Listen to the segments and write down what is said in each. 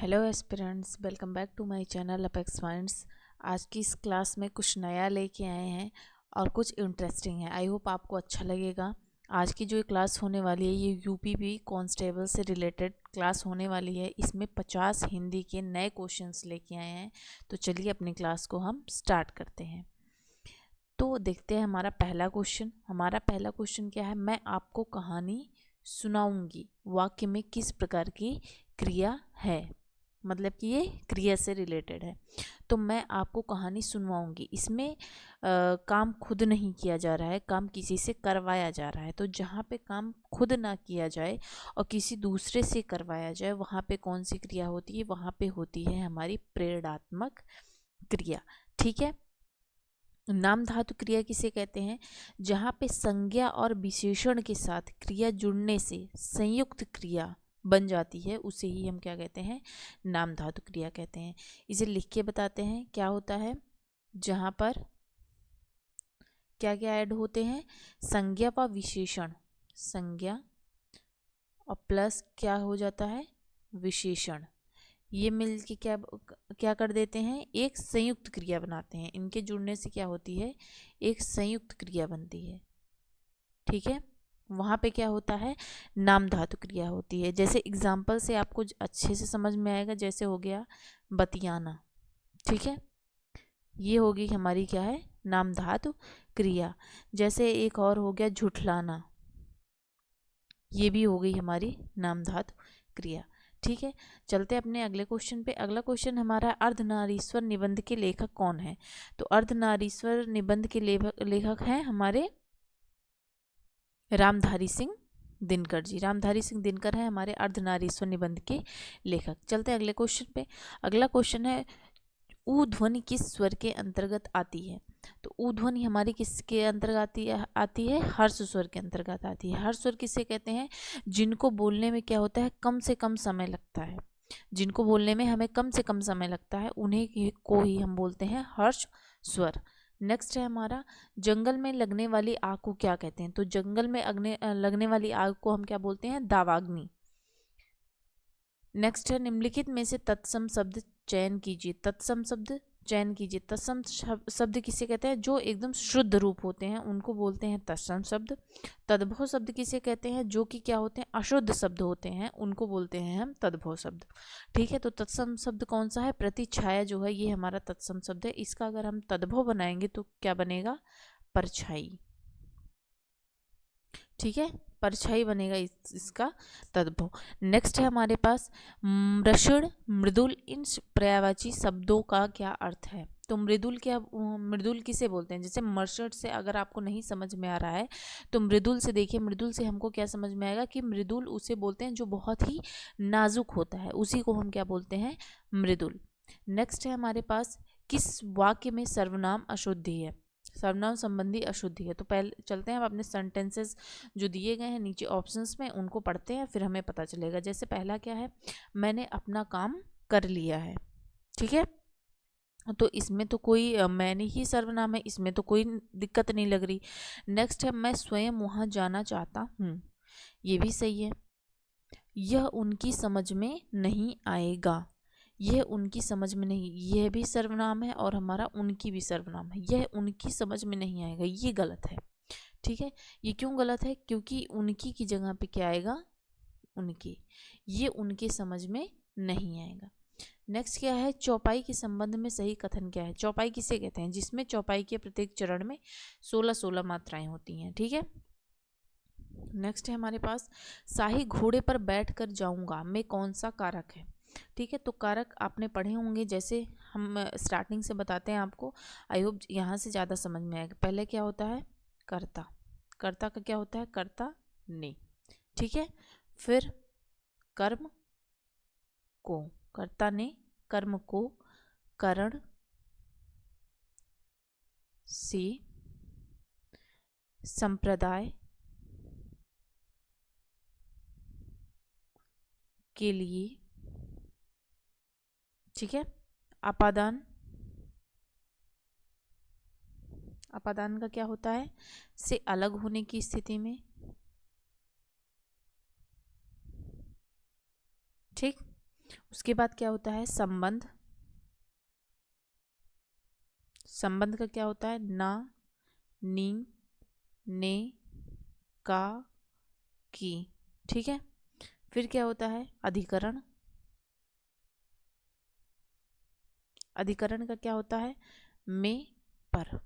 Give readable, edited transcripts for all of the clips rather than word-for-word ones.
Hello aspirants, welcome back to my channel Apex Minds. आज की इस क्लास में कुछ नया लेके आए हैं और कुछ इंटरेस्टिंग है। आई होप आपको अच्छा लगेगा। आज की जो क्लास होने वाली है ये यूपीपी कांस्टेबल से रिलेटेड क्लास होने वाली है। इसमें 50 हिंदी के नए क्वेश्चंस लेके आए हैं। तो चलिए अपनी क्लास को हम स्टार्ट करते हैं। तो देखते हैं हमारा पहला क्वेश्चन क्या है। मैं आपको कहानी सुनाऊंगी, वाक्य में किस प्रकार की क्रिया है, मतलब कि ये क्रिया से रिलेटेड है। तो मैं आपको कहानी सुनवाऊंगी, इसमें काम खुद नहीं किया जा रहा है, काम किसी से करवाया जा रहा है। तो जहाँ पे काम खुद ना किया जाए और किसी दूसरे से करवाया जाए, वहाँ पे कौन सी क्रिया होती है? वहाँ पे होती है हमारी प्रेरणात्मक क्रिया। ठीक है। नाम धातु क्रिया किसे कहते हैं? जहाँ पे संज्ञा और विशेषण के साथ क्रिया जुड़ने से संयुक्त क्रिया बन जाती है, उसे ही हम क्या कहते हैं? नाम धातु क्रिया कहते हैं। इसे लिख के बताते हैं क्या होता है। जहाँ पर क्या क्या ऐड होते हैं? संज्ञा व विशेषण, संज्ञा और प्लस क्या हो जाता है? विशेषण। ये मिल के क्या क्या कर देते हैं? एक संयुक्त क्रिया बनाते हैं। इनके जुड़ने से क्या होती है? एक संयुक्त क्रिया बनती है। ठीक है। वहाँ पे क्या होता है? नाम धातु क्रिया होती है। जैसे एग्जाम्पल से आपको अच्छे से समझ में आएगा। जैसे हो गया बतियाना, ठीक है, ये होगी हमारी क्या है? नाम धातु क्रिया। जैसे एक और हो गया झुठलाना, ये भी हो गई हमारी नाम धातु क्रिया। ठीक है। चलते अपने अगले क्वेश्चन पे। अगला क्वेश्चन हमारा अर्धनारीश्वर निबंध के लेखक कौन है? तो अर्धनारीश्वर निबंध के लेखक हैं हमारे रामधारी सिंह दिनकर जी। रामधारी सिंह दिनकर है हमारे अर्धनारीश्वर निबंध के लेखक। चलते हैं अगले क्वेश्चन पे। अगला क्वेश्चन है ऊ ध्वनि किस स्वर के अंतर्गत आती है? तो ऊ ध्वनि हमारी किसके अंतर्गत आती है? हर्ष स्वर के अंतर्गत आती है। हर्ष स्वर किसे कहते हैं? जिनको बोलने में क्या होता है? कम से कम समय लगता है। जिनको बोलने में हमें कम से कम समय लगता है, उन्हें को ही हम बोलते हैं हर्ष स्वर। नेक्स्ट है हमारा जंगल में लगने वाली आग को क्या कहते हैं? तो जंगल में लगने वाली आग को हम क्या बोलते हैं? दावाग्नि। नेक्स्ट है निम्नलिखित में से तत्सम शब्द चयन कीजिए। तत्सम शब्द चयन कीजिए। तत्सम शब्द किसे कहते हैं? जो एकदम शुद्ध रूप होते हैं उनको बोलते हैं तत्सम शब्द। तद्भव शब्द किसे कहते हैं? जो कि क्या होते हैं? अशुद्ध शब्द होते हैं, उनको बोलते हैं हम तद्भव शब्द। ठीक है। तो तत्सम शब्द कौन सा है? प्रतिछाया जो है ये हमारा तत्सम शब्द है। इसका अगर हम तद्भव बनाएंगे तो क्या बनेगा? परछाई। ठीक है, परछाई बनेगा इसका तद्भव। नेक्स्ट है हमारे पास मृषण मृदुल। इन पर्यायवाची शब्दों का क्या अर्थ है? तो मृदुल मृदुल किसे बोलते हैं? जैसे मर्षण से अगर आपको नहीं समझ में आ रहा है तो मृदुल से देखिए। मृदुल से हमको क्या समझ में आएगा कि मृदुल उसे बोलते हैं जो बहुत ही नाजुक होता है, उसी को हम क्या बोलते हैं? मृदुल। नेक्स्ट है हमारे पास किस वाक्य में सर्वनाम अशुद्धि है? सर्वनाम संबंधी अशुद्धि है। तो पहले चलते हैं हम अपने सेंटेंसेस जो दिए गए हैं नीचे ऑप्शंस में, उनको पढ़ते हैं, फिर हमें पता चलेगा। जैसे पहला क्या है? मैंने अपना काम कर लिया है। ठीक है। तो इसमें तो कोई मैंने ही सर्वनाम है, इसमें तो कोई दिक्कत नहीं लग रही। नेक्स्ट है मैं स्वयं वहां जाना चाहता हूँ, ये भी सही है। यह उनकी समझ में नहीं आएगा, यह उनकी समझ में नहीं, यह भी सर्वनाम है और हमारा उनकी भी सर्वनाम है। यह उनकी समझ में नहीं आएगा, ये गलत है। ठीक है। ये क्यों गलत है? क्योंकि उनकी की जगह पे क्या आएगा? उनकी। ये उनके समझ में नहीं आएगा। नेक्स्ट क्या है? चौपाई के संबंध में सही कथन क्या है? चौपाई किसे कहते हैं? जिसमें चौपाई के प्रत्येक चरण में 16-16 मात्राएं होती हैं। ठीक है। नेक्स्ट है हमारे पास शाही घोड़े पर बैठ कर जाऊंगा में कौन सा कारक है? ठीक है। तो कारक आपने पढ़े होंगे, जैसे हम स्टार्टिंग से बताते हैं आपको। आई होप यहाँ से ज़्यादा समझ में आएगा। पहले क्या होता है? कर्ता। कर्ता का क्या होता है? कर्ता ने। ठीक है। फिर कर्म को, कर्ता ने कर्म को करण से संप्रदाय के लिए, ठीक है, अपादान। अपादान का क्या होता है? से अलग होने की स्थिति में। ठीक। उसके बाद क्या होता है संबंध। संबंध का क्या होता है ना, नी, ने, का, की। ठीक है। फिर क्या होता है अधिकरण। अधिकरण का क्या होता है में, पर।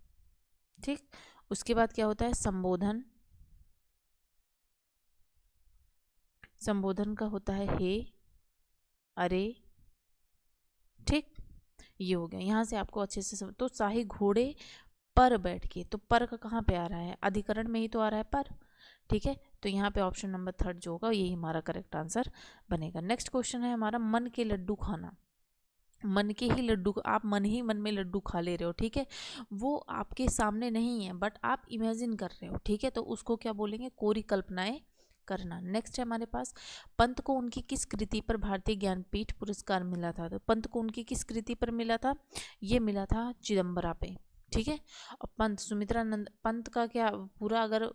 ठीक। उसके बाद क्या होता है संबोधन। संबोधन का होता है हे, अरे। ठीक। ये हो गया। यहाँ से आपको अच्छे से तो शाही घोड़े पर बैठ के, तो पर का कहाँ पे आ रहा है अधिकरण में ही तो आ रहा है पर। ठीक है। तो यहाँ पे ऑप्शन नंबर 3 जो होगा यही हमारा करेक्ट आंसर बनेगा। नेक्स्ट क्वेश्चन है हमारा मन के लड्डू खाना। मन के ही लड्डू, आप मन ही मन में लड्डू खा ले रहे हो। ठीक है। वो आपके सामने नहीं है बट आप इमेजिन कर रहे हो। ठीक है। तो उसको क्या बोलेंगे कोरी कल्पनाएं करना। नेक्स्ट है हमारे पास पंत को उनकी किस कृति पर भारतीय ज्ञानपीठ पुरस्कार मिला था। तो पंत को उनकी किस कृति पर मिला था, ये मिला था चिदम्बरा पे। ठीक है। और पंत सुमित्रा नंद पंत का क्या पूरा, अगर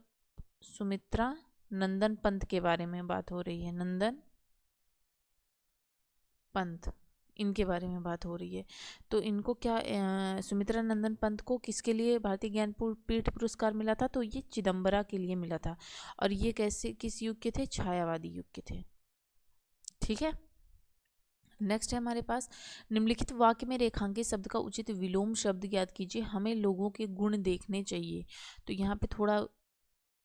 सुमित्रा नंदन पंत के बारे में बात हो रही है, नंदन पंत इनके बारे में बात हो रही है, तो इनको क्या सुमित्रा नंदन पंत को किसके लिए भारतीय ज्ञानपीठ पुरस्कार मिला था, तो ये चिदम्बरा के लिए मिला था। और ये कैसे किस युग के थे, छायावादी युग के थे। ठीक है। नेक्स्ट है हमारे पास निम्नलिखित वाक्य में रेखांकित शब्द का उचित विलोम शब्द ज्ञात कीजिए, हमें लोगों के गुण देखने चाहिए। तो यहाँ पे थोड़ा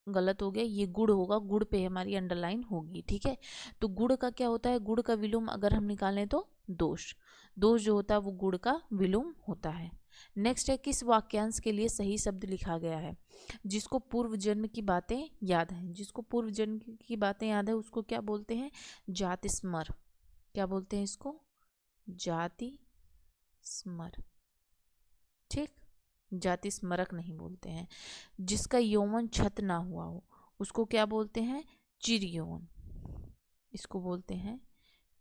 गलत हो गया, ये गुड़ होगा, गुड़ पे हमारी अंडरलाइन होगी। ठीक है। तो गुड़ का क्या होता है, गुड़ का विलोम अगर हम निकालें तो दोष। दोष जो होता है वो गुड़ का विलोम होता है। नेक्स्ट है किस वाक्यांश के लिए सही शब्द लिखा गया है, जिसको पूर्व जन्म की बातें याद हैं। जिसको पूर्व जन्म की बातें याद है उसको क्या बोलते हैं जाति स्मर। क्या बोलते हैं इसको जाति स्मर। ठीक। जाति स्मरक नहीं बोलते हैं। जिसका यौवन छत ना हुआ हो उसको क्या बोलते हैं चिर यौवन। इसको बोलते हैं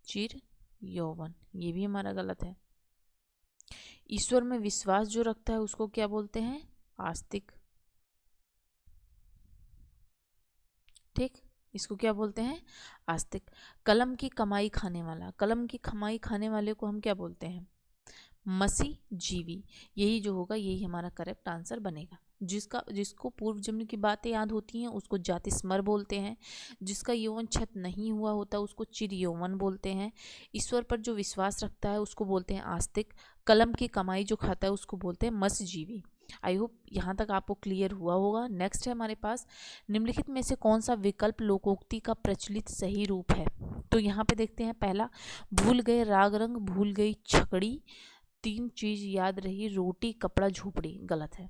चिर यौवन। ये भी हमारा गलत है। ईश्वर में विश्वास जो रखता है उसको क्या बोलते हैं आस्तिक। ठीक। इसको क्या बोलते हैं आस्तिक। कलम की कमाई खाने वाला, कलम की कमाई खाने वाले को हम क्या बोलते हैं मसी जीवी। यही जो होगा यही हमारा करेक्ट आंसर बनेगा। जिसको पूर्व जन्म की बातें याद होती हैं उसको जाति स्मर बोलते हैं। जिसका यौवन छत नहीं हुआ होता उसको चिर यौवन बोलते हैं। ईश्वर पर जो विश्वास रखता है उसको बोलते हैं आस्तिक। कलम की कमाई जो खाता है उसको बोलते हैं मत्स्यजीवी। आई होप यहाँ तक आपको क्लियर हुआ होगा। नेक्स्ट है हमारे पास निम्नलिखित में से कौन सा विकल्प लोकोक्ति का प्रचलित सही रूप है। तो यहाँ पे देखते हैं पहला भूल गए राग रंग भूल गई छकड़ी, 3 चीज याद रही रोटी कपड़ा झोपड़ी। गलत है।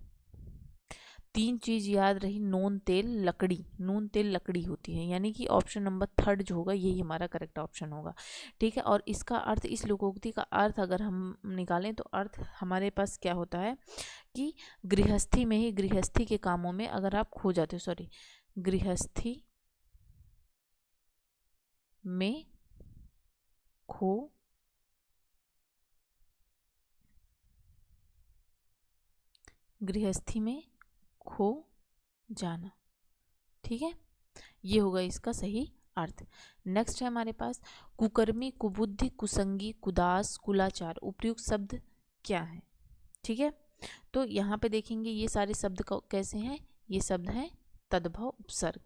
3 चीज याद रही नून तेल लकड़ी। नून तेल लकड़ी होती है, यानी कि ऑप्शन नंबर 3 जो होगा यही हमारा करेक्ट ऑप्शन होगा। ठीक है। और इसका अर्थ, इस लोकोक्ति का अर्थ अगर हम निकालें तो अर्थ हमारे पास क्या होता है कि गृहस्थी में ही, गृहस्थी के कामों में अगर आप खो जाते हो, सॉरी गृहस्थी में खो गृहस्थी में खो जाना। ठीक है। ये होगा इसका सही अर्थ। नेक्स्ट है हमारे पास कुकर्मी कुबुद्धि कुसंगी कुदास कुलाचार उपयुक्त शब्द क्या है। ठीक है। तो यहाँ पे देखेंगे ये सारे शब्द कैसे हैं, ये शब्द हैं तद्भव उपसर्ग।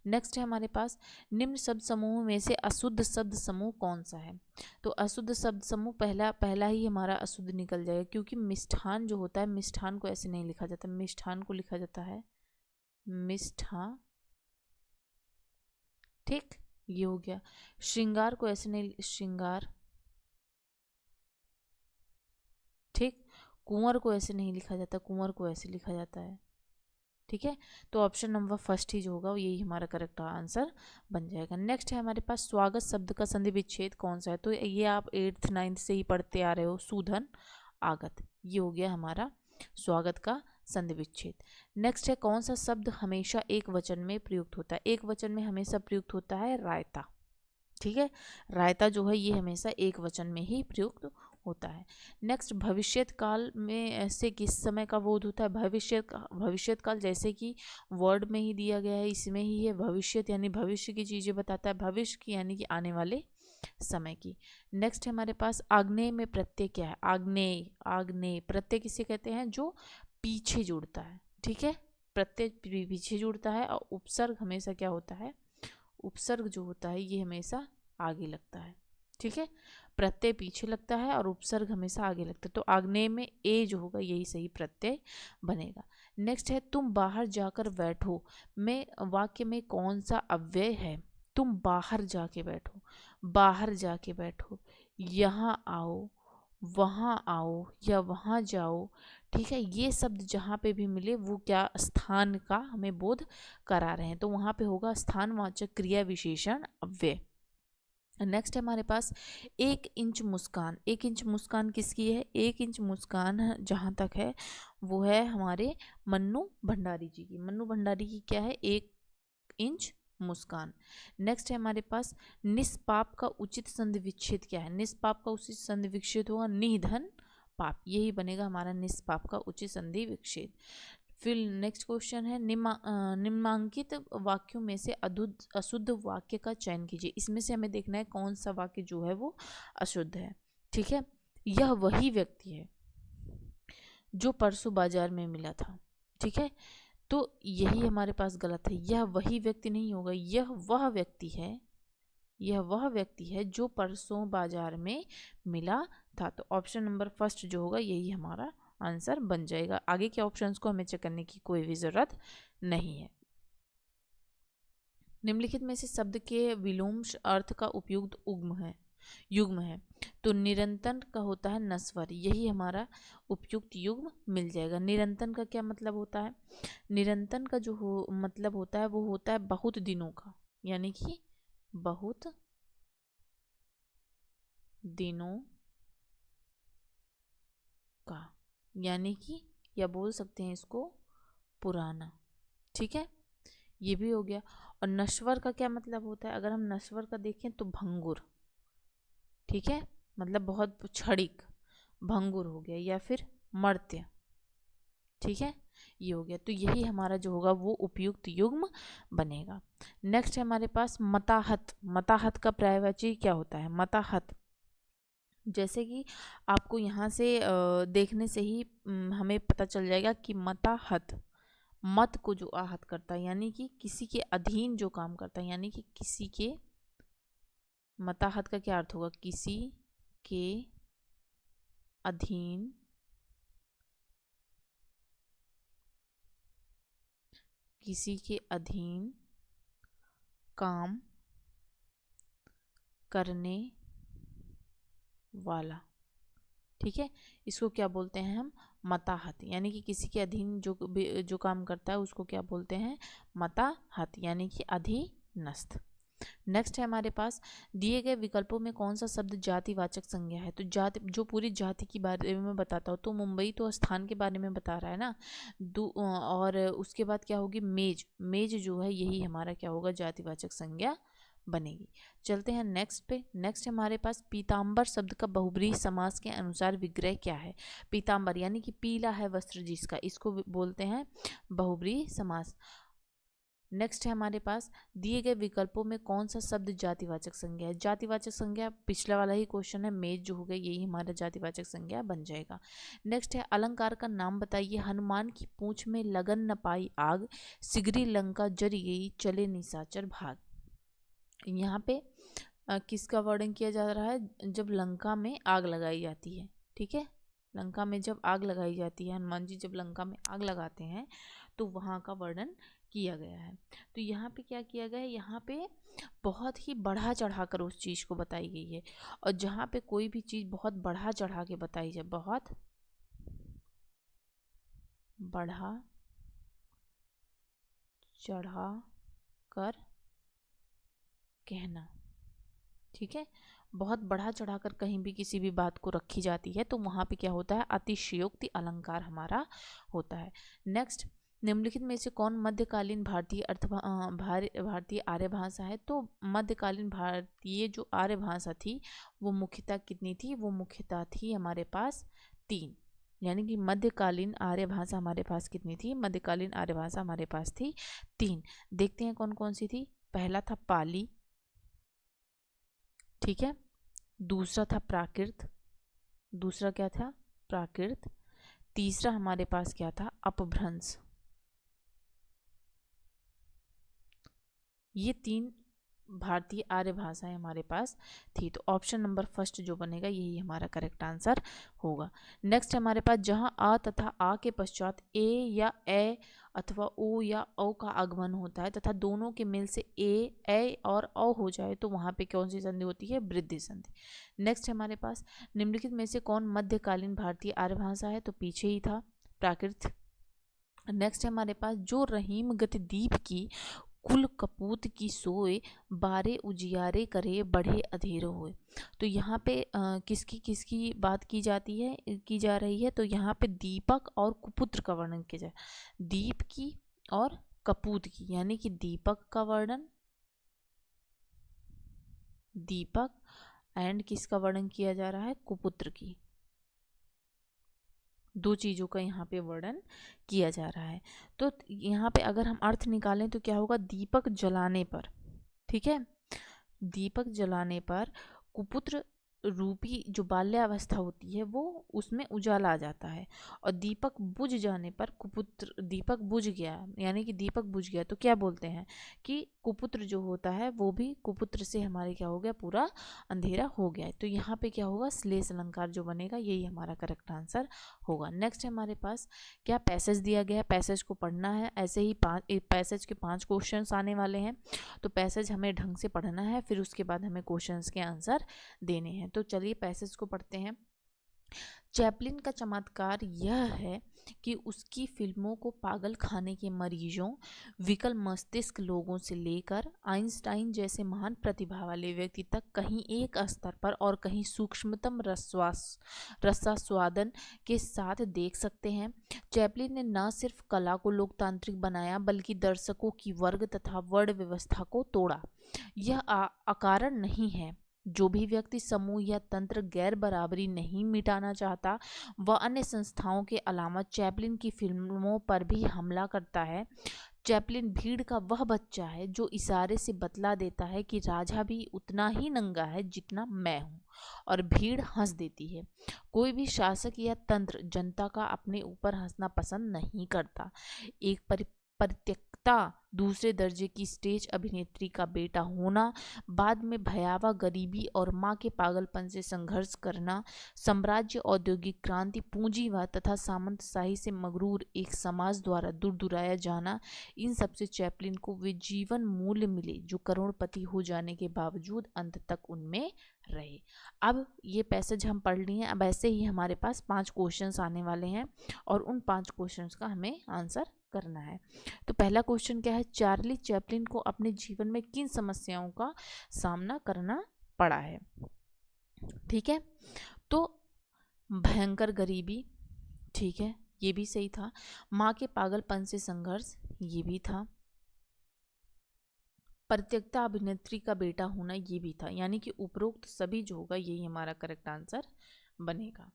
नेक्स्ट है हमारे पास निम्न शब्द समूह में से अशुद्ध शब्द समूह कौन सा है। तो अशुद्ध शब्द समूह पहला ही हमारा अशुद्ध निकल जाएगा, क्योंकि मिष्ठान जो होता है, मिष्ठान को ऐसे नहीं लिखा जाता, मिष्ठान को लिखा जाता है मिष्ठा। ठीक। ये हो गया। श्रृंगार को ऐसे नहीं, श्रृंगार। ठीक। कुंवर को ऐसे नहीं लिखा जाता, कुंवर को ऐसे लिखा जाता है। ठीक है। तो ऑप्शन नंबर फर्स्ट ही जो होगा यही हमारा करेक्ट आंसर बन जाएगा। नेक्स्ट है हमारे पास स्वागत शब्द का संधि विच्छेद कौन सा है। तो ये आप 8th 9th से ही पढ़ते आ रहे हो, सूधन आगत। ये हो गया हमारा स्वागत का संधि विच्छेद। नेक्स्ट है कौन सा शब्द हमेशा एक वचन में प्रयुक्त होता है। एक वचन में हमेशा प्रयुक्त होता है रायता। ठीक है। रायता जो है ये हमेशा एक वचन में ही प्रयुक्त होता है। नेक्स्ट भविष्यत काल में ऐसे किस समय का बोध होता है। भविष्यत काल जैसे कि वर्ड में ही दिया गया है, इसमें ही है भविष्यत, यानी भविष्य की चीज़ें बताता है। भविष्य की यानी कि आने वाले समय की। नेक्स्ट है हमारे पास आग्नेय में प्रत्यय क्या है? आग्नेय, आग्नेय प्रत्यय किसे कहते हैं? जो पीछे जुड़ता है, ठीक है, प्रत्यय पीछे जुड़ता है। और उपसर्ग हमेशा क्या होता है? उपसर्ग जो होता है ये हमेशा आगे लगता है, ठीक है, प्रत्यय पीछे लगता है और उपसर्ग हमेशा आगे लगता है। तो आग्नेय में ए जो होगा यही सही प्रत्यय बनेगा। नेक्स्ट है तुम बाहर जाकर बैठो में वाक्य में कौन सा अव्यय है? तुम बाहर जाके बैठो, बाहर जाके बैठो, यहाँ आओ, वहाँ आओ या वहाँ जाओ, ठीक है, ये शब्द जहाँ पे भी मिले वो क्या स्थान का हमें बोध करा रहे हैं, तो वहाँ पे होगा स्थानवाचक क्रिया विशेषण अव्यय। नेक्स्ट है हमारे पास 1 इंच मुस्कान। 1 इंच मुस्कान किसकी है? 1 इंच मुस्कान जहाँ तक है वो है हमारे मन्नू भंडारी जी की। मन्नू भंडारी की क्या है? 1 इंच मुस्कान। नेक्स्ट है हमारे पास निष्पाप का उचित संधि विच्छेद क्या है? निष्पाप का उचित संधि विच्छेद होगा निधन पाप, यही बनेगा हमारा निष्पाप का उचित संधि विच्छेद। फिर नेक्स्ट क्वेश्चन है निम्नांकित वाक्यों में से अशुद्ध वाक्य का चयन कीजिए। इसमें से हमें देखना है कौन सा वाक्य जो है वो अशुद्ध है, ठीक है। यह वही व्यक्ति है जो परसों बाजार में मिला था, ठीक है, तो यही हमारे पास गलत है। यह वही व्यक्ति नहीं होगा, यह वह व्यक्ति है, यह वह व्यक्ति है जो परसों बाजार में मिला था। तो ऑप्शन नंबर फर्स्ट जो होगा यही हमारा आंसर बन जाएगा। आगे के ऑप्शंस को हमें चेक करने की कोई भी जरूरत नहीं है। निम्नलिखित में से शब्द के विलोम अर्थ का उपयुक्त युग्म है। तो निरंतर का होता है नस्वर, यही हमारा उपयुक्त युग्म मिल जाएगा। निरंतर का क्या मतलब होता है? निरंतर का जो मतलब होता है वो होता है बहुत दिनों का, यानी कि बहुत दिनों का, यानी कि या बोल सकते हैं इसको पुराना, ठीक है, ये भी हो गया। और नश्वर का क्या मतलब होता है? अगर हम नश्वर का देखें तो भंगुर, ठीक है, मतलब बहुत क्षणिक, भंगुर हो गया, या फिर मर्त्य, ठीक है, ये हो गया। तो यही हमारा जो होगा वो उपयुक्त युग्म बनेगा। नेक्स्ट है हमारे पास मताहत। मताहत का पर्यायवाची क्या होता है? मताहत, जैसे कि आपको यहाँ से देखने से ही हमें पता चल जाएगा कि मताहत, मत को जो आहत करता है यानी कि किसी के अधीन जो काम करता है, यानी कि किसी के, मताहत का क्या अर्थ होगा? किसी के अधीन, किसी के अधीन काम करने वाला, ठीक है, इसको क्या बोलते हैं हम? मताहत, यानी कि किसी के अधीन जो काम करता है उसको क्या बोलते हैं? मताहत, यानी कि अधीनस्थ। नेक्स्ट है हमारे पास दिए गए विकल्पों में कौन सा शब्द जातिवाचक संज्ञा है? तो जाति जो पूरी जाति के बारे में बताता हो, तो मुंबई तो स्थान के बारे में बता रहा है ना, और उसके बाद क्या होगी? मेज, मेज जो है यही हमारा क्या होगा? जातिवाचक संज्ञा बनेगी। चलते हैं नेक्स्ट पे। नेक्स्ट हमारे पास पीताम्बर शब्द का बहुब्रीहि समास के अनुसार विग्रह क्या है? पीताम्बर यानी कि पीला है वस्त्र जिसका, इसको बोलते हैं बहुब्रीहि समास। नेक्स्ट है हमारे पास दिए गए विकल्पों में कौन सा शब्द जातिवाचक संज्ञा है? जातिवाचक संज्ञा पिछला वाला ही क्वेश्चन है, मेज जो हो गया यही हमारा जातिवाचक संज्ञा बन जाएगा। नेक्स्ट है अलंकार का नाम बताइए। हनुमान की पूंछ में लगन न पाई आग, सिगरी लंका जरी गई, चले निशाचर भाग। यहाँ पे किसका वर्णन किया जा रहा है? जब लंका में आग लगाई जाती है, ठीक है, लंका में जब आग लगाई जाती है, हनुमान जी जब लंका में आग लगाते हैं तो वहाँ का वर्णन किया गया है। तो यहाँ पे क्या किया गया है? यहाँ पे बहुत ही बढ़ा चढ़ाकर उस चीज़ को बताई गई है। और जहाँ पे कोई भी चीज़ बहुत बढ़ा चढ़ा के बताई जाए, बहुत बढ़ा चढ़ा कर कहना, ठीक है, बहुत बढ़ा चढ़ाकर कहीं भी किसी भी बात को रखी जाती है तो वहाँ पे क्या होता है? अतिशयोक्ति अलंकार हमारा होता है। नेक्स्ट, निम्नलिखित में से कौन मध्यकालीन भारतीय भारतीय आर्य भाषा है? तो मध्यकालीन भारतीय जो आर्य भाषा थी वो मुख्यतः कितनी थी? वो मुख्यतः थी हमारे पास 3, यानी कि मध्यकालीन आर्य भाषा हमारे पास कितनी थी? मध्यकालीन आर्य भाषा हमारे पास थी 3। देखते हैं कौन कौन सी थी। पहला था पाली, ठीक है। दूसरा था प्राकृत, दूसरा क्या था? प्राकृत। तीसरा हमारे पास क्या था? अपभ्रंश। ये 3 भारतीय आर्य भाषाएं हमारे पास थी। तो ऑप्शन नंबर फर्स्ट जो बनेगा यही हमारा करेक्ट आंसर होगा। नेक्स्ट हमारे पास जहां अ तथा आ के पश्चात ए या ए अथवा ओ या औ का आगमन होता है तथा दोनों के मिल से ए और औ हो जाए तो वहां पे कौन सी संधि होती है? वृद्धि संधि। नेक्स्ट हमारे पास निम्नलिखित में से कौन मध्यकालीन भारतीय आर्य भाषा है? तो पीछे ही था प्राकृत। नेक्स्ट हमारे पास जो रहीम गति दीप की कुल कपूत की सोए बारे उजियारे करे बढ़े अधेर होए। तो यहाँ पे किसकी किसकी बात की जाती है, की जा रही है? तो यहाँ पे दीपक और कुपुत्र का वर्णन किया जाए। दीप की और कपूत की, यानी कि दीपक का वर्णन, दीपक एंड किसका वर्णन किया जा रहा है? कुपुत्र की। दो चीज़ों का यहाँ पे वर्णन किया जा रहा है। तो यहाँ पे अगर हम अर्थ निकालें तो क्या होगा? दीपक जलाने पर, ठीक है, दीपक जलाने पर कुपुत्र रूपी जो बाल्यावस्था होती है वो उसमें उजाला आ जाता है, और दीपक बुझ जाने पर कुपुत्र, दीपक बुझ गया यानी कि दीपक बुझ गया तो क्या बोलते हैं कि कुपुत्र जो होता है वो भी कुपुत्र से हमारे क्या हो गया? पूरा अंधेरा हो गया है। तो यहाँ पे क्या होगा? श्लेष अलंकार जो बनेगा यही हमारा करेक्ट आंसर होगा। नेक्स्ट हमारे पास क्या पैसेज दिया गया है, पैसेज को पढ़ना है। ऐसे ही पैसेज के 5 क्वेश्चंस आने वाले हैं, तो पैसेज हमें ढंग से पढ़ना है, फिर उसके बाद हमें क्वेश्चंस के आंसर देने हैं। तो चलिए पैसेज को पढ़ते हैं। चैपलिन का चमत्कार यह है कि उसकी फिल्मों को पागल खाने के मरीजों, विकल मस्तिष्क लोगों से लेकर आइंस्टाइन जैसे महान प्रतिभा वाले व्यक्ति तक कहीं एक स्तर पर और कहीं सूक्ष्मतम रसास्वादन के साथ देख सकते हैं। चैपलिन ने न सिर्फ कला को लोकतांत्रिक बनाया बल्कि दर्शकों की वर्ग तथा वर्ण व्यवस्था को तोड़ा। यह अकारण नहीं है। जो भी व्यक्ति समूह या तंत्र गैर बराबरी नहीं मिटाना चाहता वह अन्य संस्थाओं के अलावा चैपलिन की फिल्मों पर भी हमला करता है। चैपलिन भीड़ का वह बच्चा है जो इशारे से बतला देता है कि राजा भी उतना ही नंगा है जितना मैं हूँ, और भीड़ हंस देती है। कोई भी शासक या तंत्र जनता का अपने ऊपर हंसना पसंद नहीं करता। एक परित्यक्ता दूसरे दर्जे की स्टेज अभिनेत्री का बेटा होना, बाद में भयावह गरीबी और माँ के पागलपन से संघर्ष करना, साम्राज्य, औद्योगिक क्रांति, पूंजीवाद तथा सामंतशाही से मगरूर एक समाज द्वारा दुराया जाना, इन सबसे चैपलिन को वे जीवन मूल्य मिले जो करोड़पति हो जाने के बावजूद अंत तक उनमें रहे। अब ये पैसेज हम पढ़ लिए हैं। अब ऐसे ही हमारे पास 5 क्वेश्चंस आने वाले हैं और उन 5 क्वेश्चंस का हमें आंसर करना है। तो पहला क्वेश्चन क्या है? चार्ली चैपलिन को अपने जीवन में किन समस्याओं का सामना करना पड़ा है? ठीक है, तो भयंकर गरीबी, ठीक है, ये भी सही था। माँ के पागलपन से संघर्ष, ये भी था। परित्यक्ता अभिनेत्री का बेटा होना, ये भी था। यानी कि उपरोक्त सभी जो होगा यही हमारा करेक्ट आंसर बनेगा।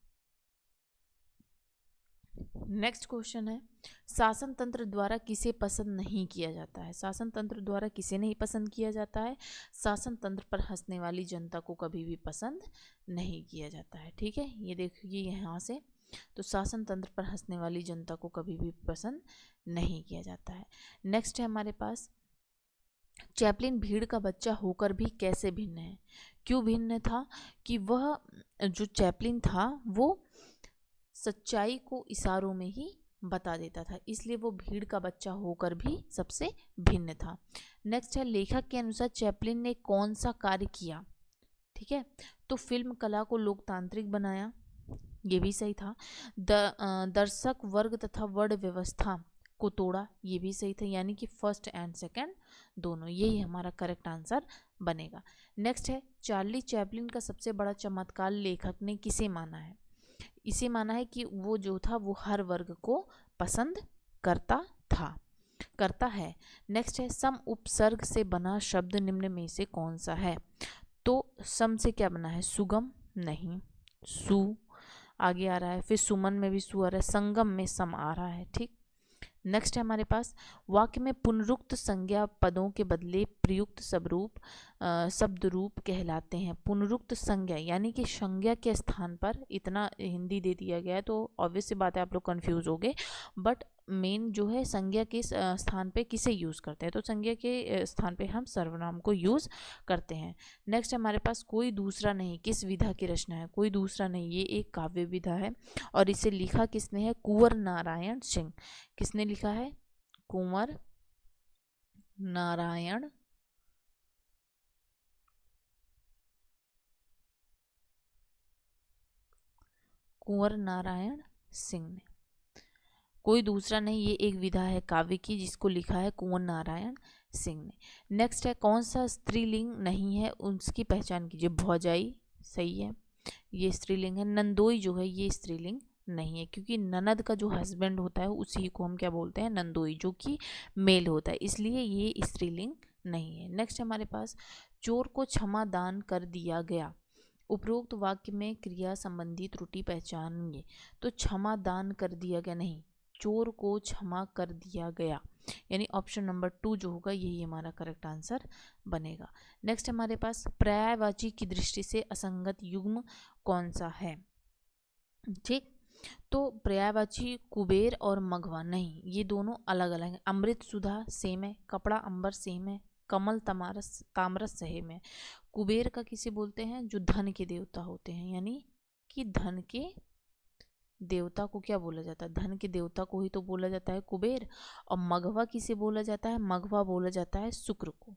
नेक्स्ट क्वेश्चन है, शासन तंत्र द्वारा किसे पसंद नहीं किया जाता है? शासन तंत्र द्वारा किसे नहीं पसंद किया जाता है? शासन तंत्र पर हंसने वाली जनता को कभी भी पसंद नहीं किया जाता है। ठीक है, ये देखिए यहाँ से, तो शासन तंत्र पर हंसने वाली जनता को कभी भी पसंद नहीं किया जाता है। नेक्स्ट है हमारे पास, चैपलिन भीड़ का बच्चा होकर भी कैसे भिन्न है? क्यों भिन्न था? कि वह जो चैपलिन था वो सच्चाई को इशारों में ही बता देता था, इसलिए वो भीड़ का बच्चा होकर भी सबसे भिन्न था। नेक्स्ट है, लेखक के अनुसार चैपलिन ने कौन सा कार्य किया? ठीक है, तो फिल्म कला को लोकतांत्रिक बनाया, ये भी सही था। दर्शक वर्ग तथा वर्ण व्यवस्था को तोड़ा, ये भी सही था। यानी कि फर्स्ट एंड सेकंड दोनों, यही हमारा करेक्ट आंसर बनेगा। नेक्स्ट है, चार्ली चैपलिन का सबसे बड़ा चमत्कार लेखक ने किसे माना है? इसे माना है कि वो जो था वो हर वर्ग को पसंद करता है। नेक्स्ट है, सम उपसर्ग से बना शब्द निम्न में से कौन सा है? तो सम से क्या बना है? सुगम नहीं, सु आगे आ रहा है, फिर सुमन में भी सु आ रहा है, संगम में सम आ रहा है। ठीक, नेक्स्ट है हमारे पास, वाक्य में पुनरुक्त संज्ञा पदों के बदले प्रयुक्त शब्द रूप कहलाते हैं। पुनरुक्त संज्ञा यानी कि संज्ञा के स्थान पर, इतना हिंदी दे दिया गया है तो ऑब्वियस सी बात है आप लोग कंफ्यूज हो गए, बट मेन जो है संज्ञा के स्थान पे किसे यूज़ करते हैं, तो संज्ञा के स्थान पे हम सर्वनाम को यूज़ करते हैं। नेक्स्ट हमारे पास, कोई दूसरा नहीं किस विधा की रचना है। कोई दूसरा नहीं ये एक काव्य विधा है और इसे लिखा किसने है, कुंवर नारायण सिंह। किसने लिखा है, कुंवर नारायण सिंह ने। कोई दूसरा नहीं ये एक विधा है काव्य की जिसको लिखा है कुंवर नारायण सिंह ने। नेक्स्ट है, कौन सा स्त्रीलिंग नहीं है उसकी पहचान कीजिए। भौजाई सही है, ये स्त्रीलिंग है। नंदोई जो है ये स्त्रीलिंग नहीं है, क्योंकि ननद का जो हस्बैंड होता है उसी को हम क्या बोलते हैं, नंदोई, जो कि मेल होता है, इसलिए ये स्त्रीलिंग नहीं है। नेक्स्ट हमारे पास, चोर को क्षमा दान कर दिया गया। उपरोक्त वाक्य में क्रिया संबंधी त्रुटि पहचानिए। तो क्षमा दान कर दिया गया नहीं, चोर को क्षमा कर दिया गया, यानी ऑप्शन नंबर 2 जो होगा यही हमारा करेक्ट आंसर बनेगा। नेक्स्ट हमारे पास, पर्यायवाची की दृष्टि से असंगत युग्म कौन सा है। ठीक, तो पर्यायवाची कुबेर और मघवा नहीं, ये दोनों अलग अलग हैं। अमृत सुधा सेम है, कपड़ा अंबर सेम है, कमल तामरस सेम है। कुबेर का किसे बोलते हैं, जो धन के देवता होते हैं, यानी कि धन के देवता को क्या बोला जाता है, धन के देवता को ही तो बोला जाता है कुबेर। और मघवा किसे बोला जाता है, मघवा बोला जाता है शुक्र को,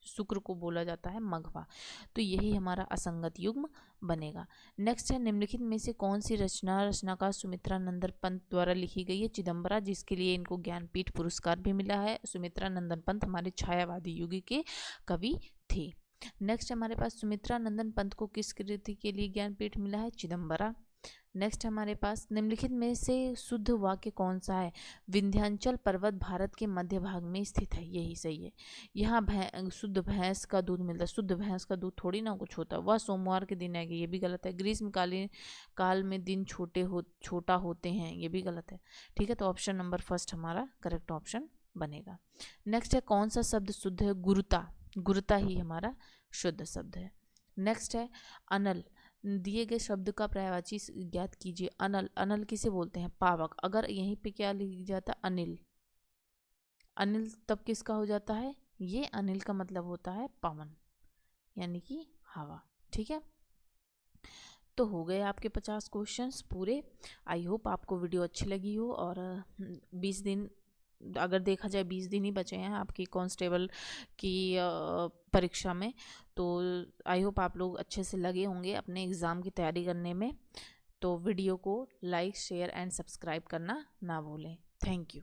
शुक्र को बोला जाता है मघवा। तो यही हमारा असंगत युग्म बनेगा। नेक्स्ट है, निम्नलिखित में से कौन सी रचनाकार सुमित्रा नंदन पंत द्वारा लिखी गई है। चिदम्बरा, जिसके लिए इनको ज्ञानपीठ पुरस्कार भी मिला है। सुमित्रा नंदन पंत हमारे छायावादी युग के कवि थे। नेक्स्ट हमारे पास, सुमित्रा नंदन पंत को किस कृति के लिए ज्ञानपीठ मिला है, चिदम्बरा। नेक्स्ट हमारे पास, निम्नलिखित में से शुद्ध वाक्य कौन सा है। विंध्याचल पर्वत भारत के मध्य भाग में स्थित है, यही सही है। यहाँ शुद्ध भैंस का दूध मिलता है, शुद्ध भैंस का दूध थोड़ी ना कुछ होता है, वह सोमवार के दिन आएगी, ये भी गलत है। ग्रीष्मकालीन काल में दिन छोटा होते हैं, ये भी गलत है। ठीक है, तो ऑप्शन नंबर फर्स्ट हमारा करेक्ट ऑप्शन बनेगा। नेक्स्ट है, कौन सा शब्द शुद्ध है, गुरुता, गुरुता ही हमारा शुद्ध शब्द है। नेक्स्ट है, अनल, दिए गए शब्द का पर्यायवाची ज्ञात कीजिए। अनल, अनल किसे बोलते हैं, पावक। अगर यहीं पे क्या लिख जाता, अनिल, अनिल तब किसका हो जाता है, ये अनिल का मतलब होता है पवन, यानी कि हवा। ठीक है, तो हो गए आपके 50 क्वेश्चंस पूरे। आई होप आपको वीडियो अच्छी लगी हो। और 20 दिन, अगर देखा जाए 20 दिन ही बचे हैं आपकी कांस्टेबल की परीक्षा में, तो आई होप आप लोग अच्छे से लगे होंगे अपने एग्ज़ाम की तैयारी करने में। तो वीडियो को लाइक शेयर एंड सब्सक्राइब करना ना भूलें। Thank you.